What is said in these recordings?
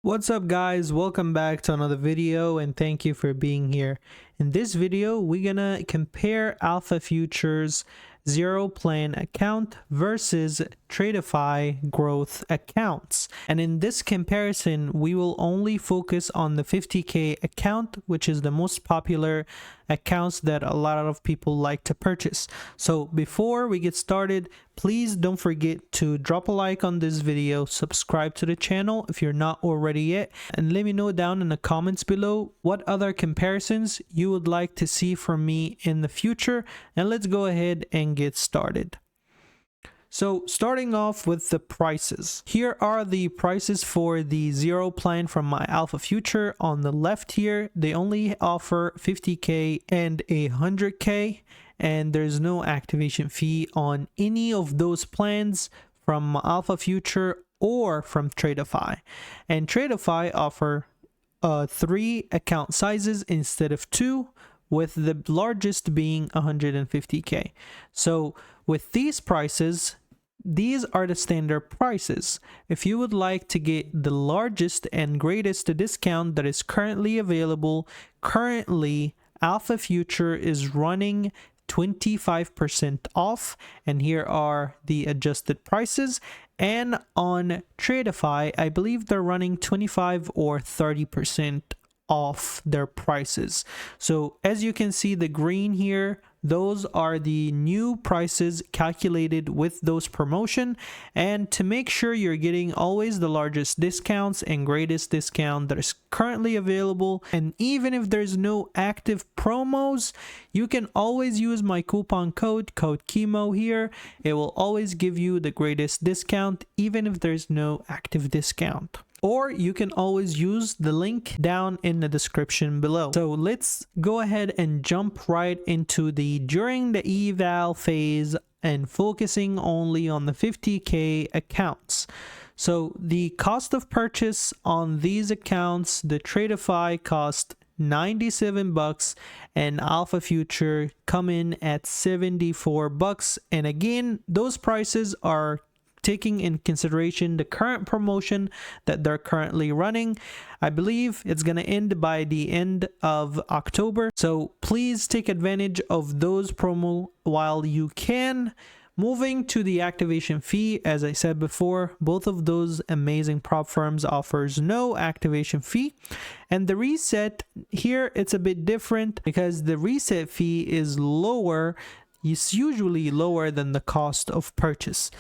What's up guys, welcome back to another video and thank you for being here. In this video we're gonna compare Alpha Futures zero plan account versus Tradeify growth accounts, and in this comparison we will only focus on the 50k account, which is the most popular accounts that a lot of people like to purchase. So before we get started, please don't forget to drop a like on this video, subscribe to the channel if you're not already yet, and let me know down in the comments below what other comparisons you would like to see from me in the future, and let's go ahead and get started. So starting off with the prices, here are the prices for the zero plan from my Alpha Future. On the left here, they only offer 50k and 100k, and there's no activation fee on any of those plans from Alpha Future or from Tradeify. And Tradeify offer 3 account sizes instead of 2, with the largest being 150k. So with these prices, these are the standard prices. If you would like to get the largest and greatest discount that is currently available, currently Alpha Future is running 25% off, and here are the adjusted prices. And on Tradeify, I believe they're running 25 or 30% off their prices. So as you can see, the green here, those are the new prices calculated with those promotion, and to make sure you're getting always the largest discounts and greatest discount that is currently available. And even if there's no active promos, you can always use my coupon code Kemo here. It will always give you the greatest discount even if there's no active discount. Or you can always use the link down in the description below. So let's go ahead and jump right into the during the eval phase and focusing only on the 50k accounts. So the cost of purchase on these accounts, the Tradeify cost 97 bucks and Alpha Future come in at 74 bucks. And again, those prices are taking in consideration the current promotion that they're currently running. I believe it's going to end by the end of October, so please take advantage of those promo while you can. Moving to the activation fee, as I said before, both of those amazing prop firms offers no activation fee. And the reset here, it's a bit different because the reset fee is lower. It's usually lower than the cost of purchase.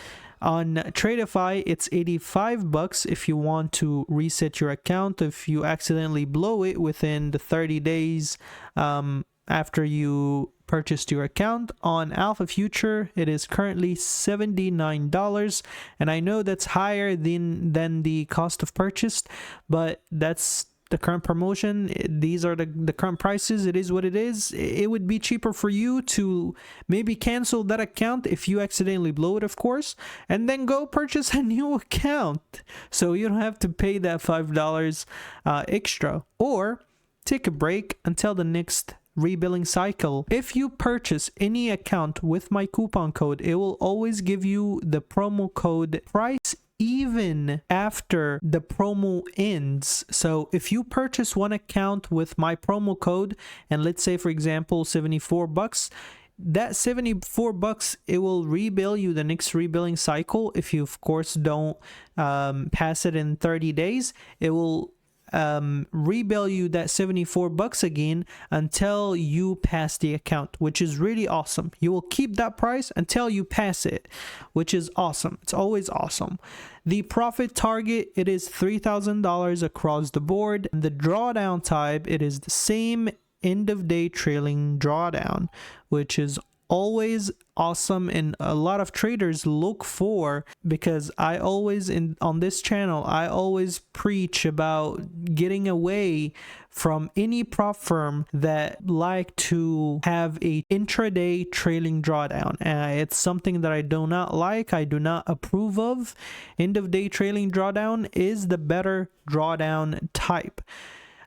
On Tradeify, it's 85 bucks if you want to reset your account if you accidentally blow it within the 30 days after you purchased your account. On Alpha Future, it is currently $79, and I know that's higher than the cost of purchase, but that's the current promotion. These are the current prices. It is what it is. It would be cheaper for you to maybe cancel that account if you accidentally blow it, of course, and then go purchase a new account so you don't have to pay that $5 extra, or take a break until the next rebilling cycle. If you purchase any account with my coupon code, it will always give you the promo code price even after the promo ends. So if you purchase one account with my promo code, and let's say for example 74 bucks, that 74 bucks, it will rebill you the next rebilling cycle. If you of course don't pass it in 30 days, it will rebill you that 74 bucks again until you pass the account, which is really awesome. You will keep that price until you pass it, which is awesome. It's always awesome. The profit target, it is $3,000 across the board. The drawdown type, it is the same end of day trailing drawdown, which is always awesome and a lot of traders look for, because I always on this channel I always preach about getting away from any prop firm that like to have a intraday trailing drawdown. It's something that I do not like, I do not approve of. End of day trailing drawdown is the better drawdown type,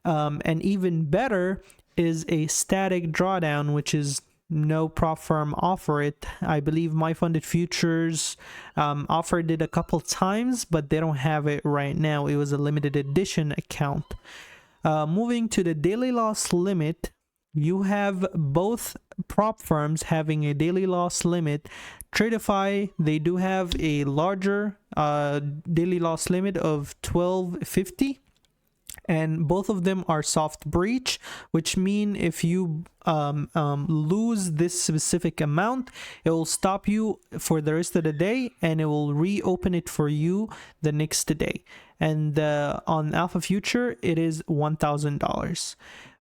and even better is a static drawdown, which is no prop firm offer it. I believe my funded futures offered it a couple times, but they don't have it right now. It was a limited edition account. Moving to the daily loss limit, you have both prop firms having a daily loss limit. Tradeify, they do have a larger daily loss limit of 1250, and both of them are soft breach, which mean if you lose this specific amount, it will stop you for the rest of the day and it will reopen it for you the next day. And on Alpha Future, it is $1,000.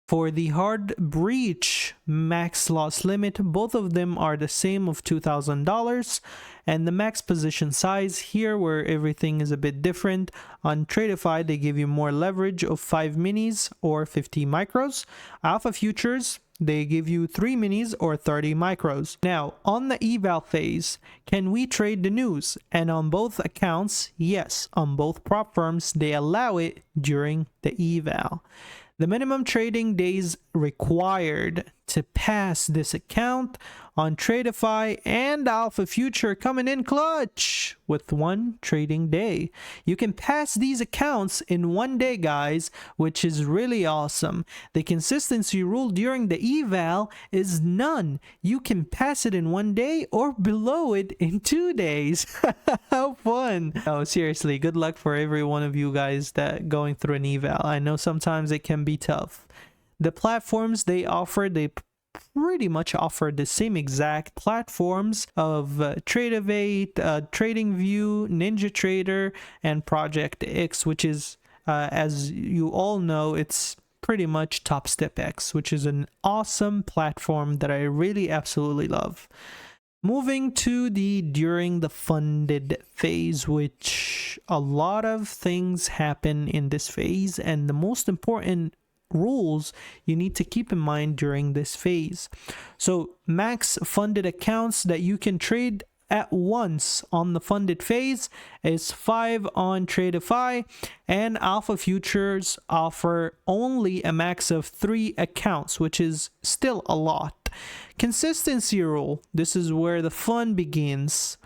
For the hard breach max loss limit, both of them are the same of $2,000. And the max position size here, where everything is a bit different, on Tradeify they give you more leverage of 5 minis or 50 micros. Alpha Futures, they give you 3 minis or 30 micros. Now, on the eval phase, can we trade the news? And on both accounts, yes. On both prop firms, they allow it during the eval. The minimum trading days required to pass this account on Tradeify and Alpha Future coming in clutch with 1 trading day. You can pass these accounts in 1 day, guys, which is really awesome. The consistency rule during the eval is none. You can pass it in 1 day or below it in 2 days. How fun. Oh, seriously, good luck for every one of you guys that going through an eval. I know sometimes it can be tough. The platforms they offer, they pretty much offer the same exact platforms of Tradeify, TradingView, NinjaTrader, and Project X, which is, as you all know, it's pretty much TopStepX, which is an awesome platform that I really absolutely love. Moving to the during the funded phase, which a lot of things happen in this phase, and the most important rules you need to keep in mind during this phase. So max funded accounts that you can trade at once on the funded phase is 5 on Tradeify, and Alpha Futures offer only a max of 3 accounts, which is still a lot. Consistency rule, this is where the fun begins.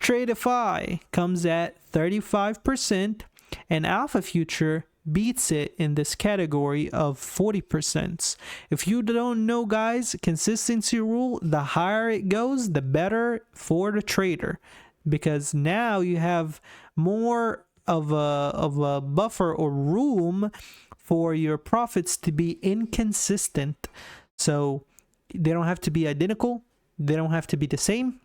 Tradeify comes at 35% and Alpha Future beats it in this category of 40%. If you don't know, guys, consistency rule, the higher it goes, the better for the trader, because now you have more of a buffer or room for your profits to be inconsistent. So they don't have to be identical, they don't have to be the same,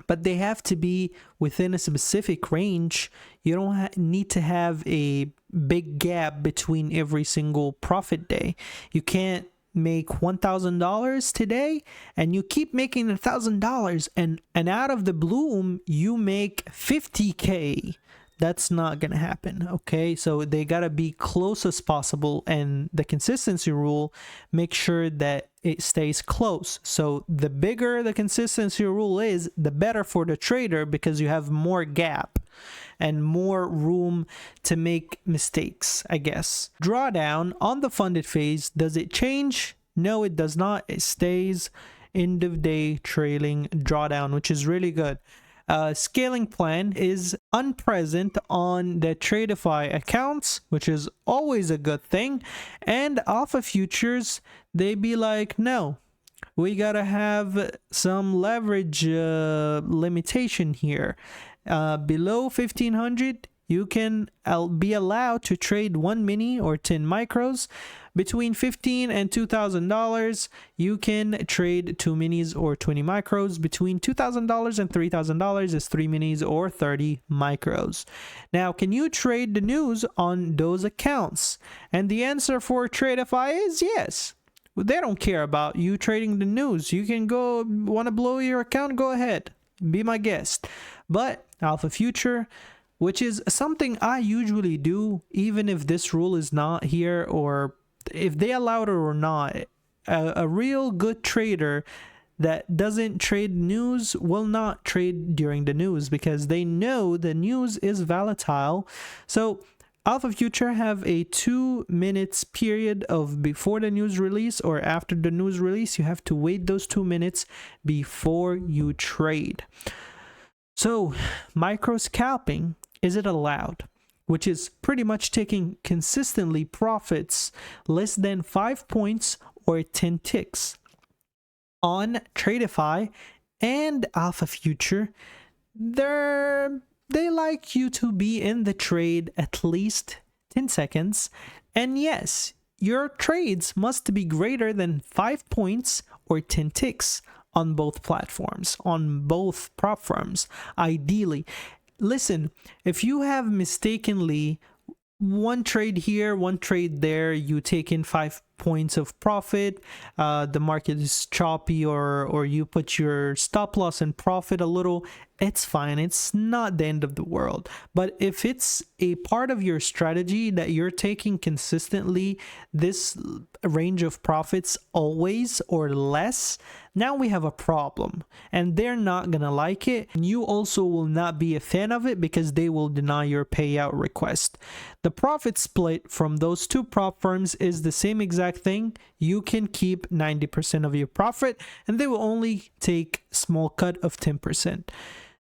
but they have to be within a specific range. You don't need to have a big gap between every single profit day. You can't make $1,000 today and you keep making $1,000 and out of the bloom you make 50K. That's not gonna happen. Okay, so they gotta be close as possible, and the consistency rule make sure that it stays close. So the bigger the consistency rule is, the better for the trader, because you have more gap and more room to make mistakes, I guess. Drawdown on the funded phase, does it change? No, it does not. It stays end of day trailing drawdown, which is really good. Scaling plan is unpresent on the Tradeify accounts, which is always a good thing. And Alpha Futures, they be like, no, we gotta have some leverage limitation here. Below 1500, you can be allowed to trade 1 mini or 10 micros. Between $15 and $2,000, you can trade 2 minis or 20 micros. Between $2,000 and $3,000 is 3 minis or 30 micros. Now, can you trade the news on those accounts? And the answer for Tradeify is yes. They don't care about you trading the news. You can go, want to blow your account, go ahead, be my guest. But Alpha Future, which is something I usually do, even if this rule is not here, or if they allow it or not, a real good trader that doesn't trade news will not trade during the news, because they know the news is volatile. So Alpha Future have a 2 minutes period of before the news release or after the news release. You have to wait those 2 minutes before you trade. So micro scalping, is it allowed? Which is pretty much taking consistently profits less than 5 points or 10 ticks. On Tradeify and Alpha Future, they like you to be in the trade at least 10 seconds. And yes, your trades must be greater than 5 points or 10 ticks on both platforms, on both prop firms, ideally. Listen, if you have mistakenly one trade here, one trade there, you take in 5 points of profit, the market is choppy, or you put your stop loss and profit a little, it's fine. It's not the end of the world. But if it's a part of your strategy that you're taking consistently this range of profits always or less, now we have a problem, and they're not gonna like it. You also will not be a fan of it because they will deny your payout request. The profit split from those two prop firms is the same exact thing. You can keep 90% of your profit and they will only take small cut of 10%.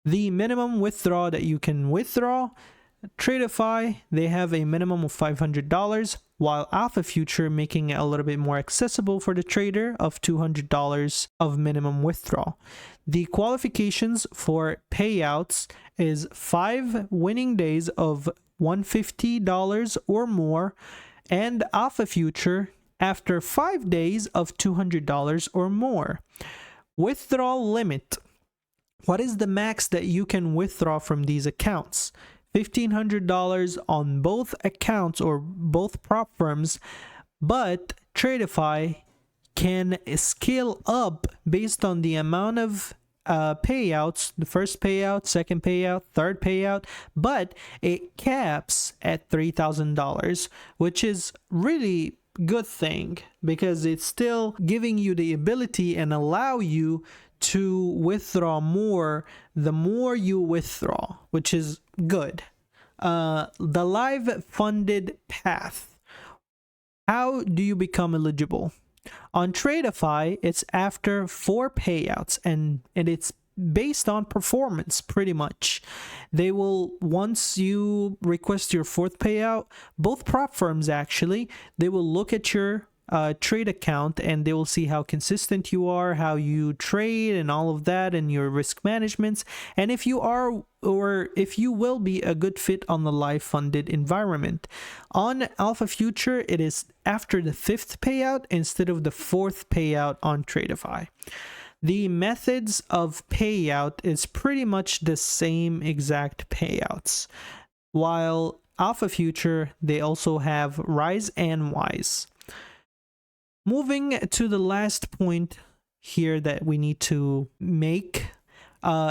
The minimum withdrawal that you can withdraw, Tradeify, they have a minimum of $500, while Alpha Future making it a little bit more accessible for the trader of $200 of minimum withdrawal. The qualifications for payouts is 5 winning days of $150 or more, and Alpha Future after 5 days of $200 or more. Withdrawal limit. What is the max that you can withdraw from these accounts? $1,500 on both accounts or both prop firms, but Tradeify can scale up based on the amount of payouts, the first payout, second payout, third payout, but it caps at $3,000, which is really good thing because it's still giving you the ability and allow you to withdraw more the more you withdraw, which is good. The live funded path. How do you become eligible? On Tradeify, it's after 4 payouts, and it's based on performance pretty much. They will, once you request your 4th payout, both prop firms actually, they will look at your trade account and they will see how consistent you are, how you trade and all of that, and your risk management, and if you are or if you will be a good fit on the live funded environment. On Alpha Future, it is after the 5th payout instead of the 4th payout on Tradeify. The methods of payout is pretty much the same exact payouts, while Alpha Future, they also have Rise and Wise. Moving to the last point here that we need to make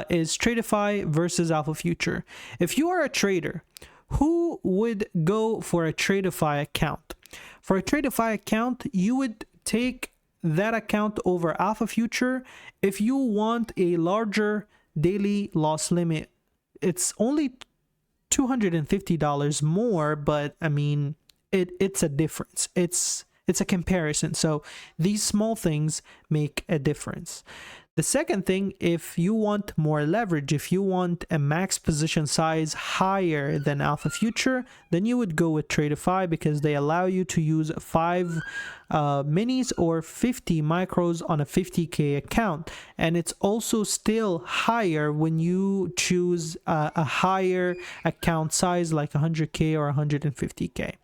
is Tradeify versus Alpha Future. If you are a trader, who would go for a Tradeify account? For a Tradeify account, you would take that account over Alpha Future if you want a larger daily loss limit. It's only $250 more, but I mean, it's a difference. It's a comparison. So these small things make a difference. The second thing, if you want more leverage, if you want a max position size higher than Alpha Future, then you would go with Tradeify because they allow you to use 5 minis or 50 micros on a 50K account. And it's also still higher when you choose a higher account size like 100K or 150K.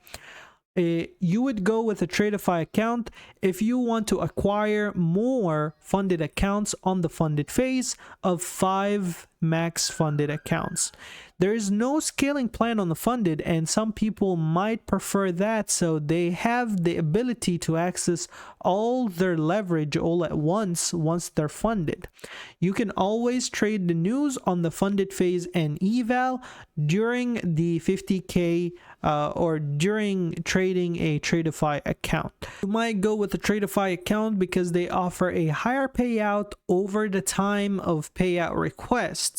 You would go with a Tradeify account if you want to acquire more funded accounts on the funded phase of 5 max funded accounts. There is no scaling plan on the funded, and some people might prefer that, so they have the ability to access all their leverage all at once they're funded. You can always trade the news on the funded phase and eval during the 50K or during trading a Tradeify account. You might go with a Tradeify account because they offer a higher payout over the time of payout requests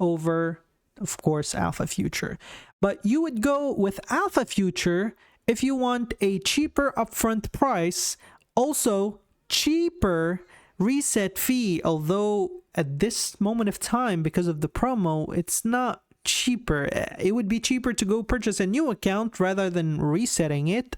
over, of course, Alpha Future. But you would go with Alpha Future if you want a cheaper upfront price, also cheaper reset fee, although at this moment of time, because of the promo, it's not cheaper. It would be cheaper to go purchase a new account rather than resetting it,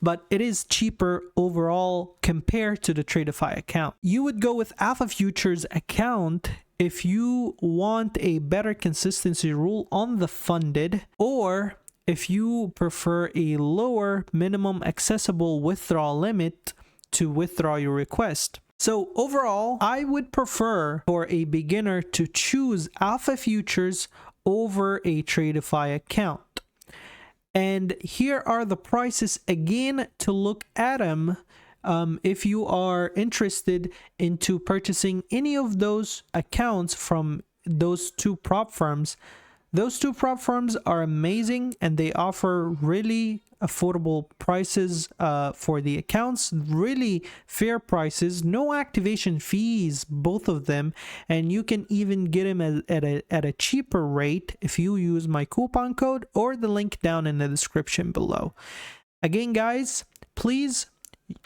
but it is cheaper overall compared to the Tradeify account. You would go with Alpha Futures account if you want a better consistency rule on the funded, or if you prefer a lower minimum accessible withdrawal limit to withdraw your request. So overall, I would prefer for a beginner to choose Alpha Futures over a Tradeify account. And here are the prices again to look at them if you are interested into purchasing any of those accounts from those two prop firms. Those two prop firms are amazing and they offer really affordable prices for the accounts, really fair prices, no activation fees, both of them, and you can even get them at a cheaper rate if you use my coupon code or the link down in the description below. Again, guys, please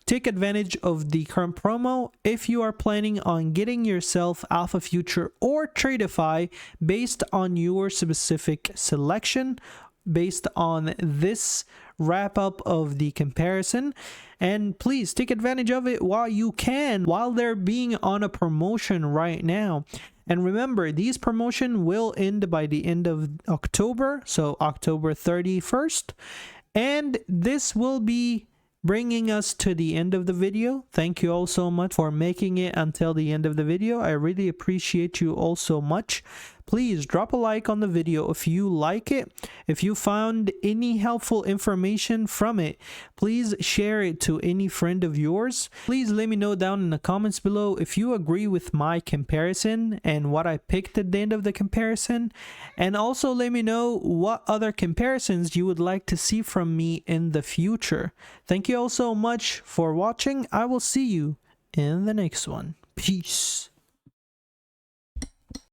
take advantage of the current promo if you are planning on getting yourself Alpha Future or Tradeify based on your specific selection, based on this wrap up of the comparison. And please take advantage of it while you can, while they're being on a promotion right now. And remember, these promotion will end by the end of October, so October 31st, and this will be bringing us to the end of the video. Thank you all so much for making it until the end of the video. I really appreciate you all so much. Please drop a like on the video if you like it. If you found any helpful information from it, please share it to any friend of yours. Please let me know down in the comments below if you agree with my comparison and what I picked at the end of the comparison. And also let me know what other comparisons you would like to see from me in the future. Thank you all so much for watching. I will see you in the next one. Peace.